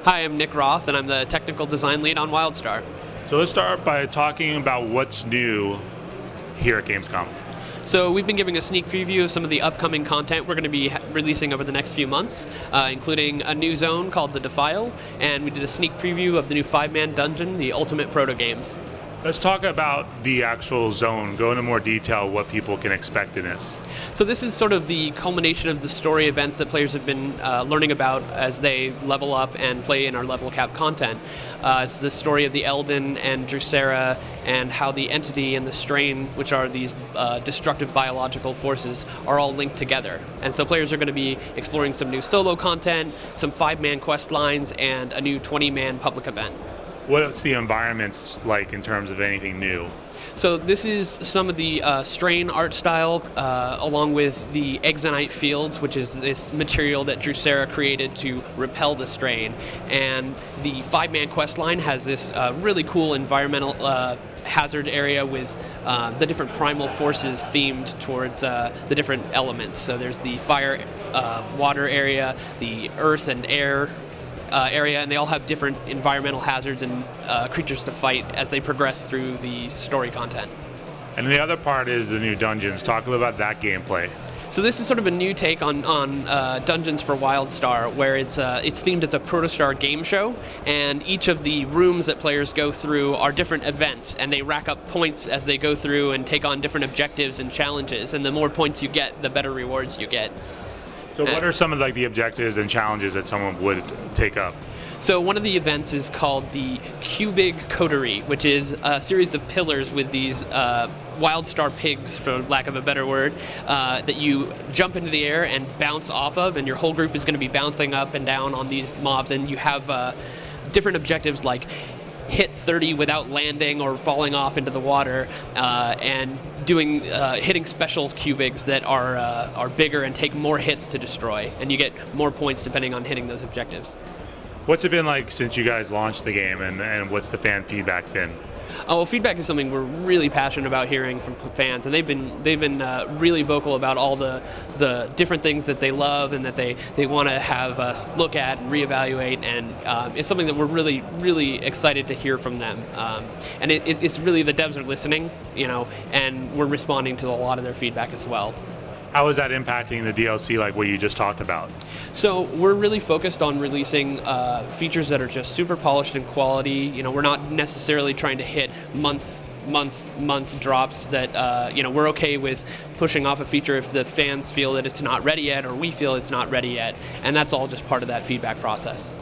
Hi, I'm Nick Roth, and I'm the technical design lead on WildStar. So let's start by talking about what's new here at Gamescom. So we've been giving a sneak preview of some of the upcoming content we're going to be releasing over the next few months, including a new zone called the Defile, and we did a sneak preview of the new 5-man dungeon, the Ultimate Proto Games. Let's talk about the actual zone. Go into more detail what people can expect in this. So this is sort of the culmination of the story events that players have been learning about as they level up and play in our level cap content. It's the story of the Eldin and Drusera and how the entity and the strain, which are these destructive biological forces, are all linked together. And so players are going to be exploring some new solo content, some 5-man quest lines, and a new 20-man public event. What's the environments like in terms of anything new? So this is some of the strain art style, along with the Exonite fields, which is this material that Drusera created to repel the strain. And the 5-man quest line has this really cool environmental hazard area with the different primal forces themed towards the different elements. So there's the fire, water area, the earth and air area, and they all have different environmental hazards and creatures to fight as they progress through the story content. And the other part is the new dungeons. Talk a little about that gameplay. So this is sort of a new take on Dungeons for WildStar, where it's themed as a Protostar game show, and each of the rooms that players go through are different events, and they rack up points as they go through and take on different objectives and challenges, and the more points you get, the better rewards you get. So what are some of the objectives and challenges that someone would take up? So one of the events is called the Cubig Coterie, which is a series of pillars with these WildStar pigs, for lack of a better word, that you jump into the air and bounce off of, and your whole group is going to be bouncing up and down on these mobs, and you have different objectives like hit 30 without landing or falling off into the water, and hitting special cubigs that are bigger and take more hits to destroy, and you get more points depending on hitting those objectives. What's it been like since you guys launched the game, and what's the fan feedback been? Oh, well, feedback is something we're really passionate about hearing from fans, and they've been really vocal about all the different things that they love and that they want to have us look at and reevaluate, and it's something that we're really excited to hear from them. And it's really the devs are listening, and we're responding to a lot of their feedback as well. How is that impacting the DLC, like what you just talked about? So we're really focused on releasing features that are just super polished in quality. We're not necessarily trying to hit month drops that, we're okay with pushing off a feature if the fans feel that it's not ready yet or we feel it's not ready yet. And that's all just part of that feedback process.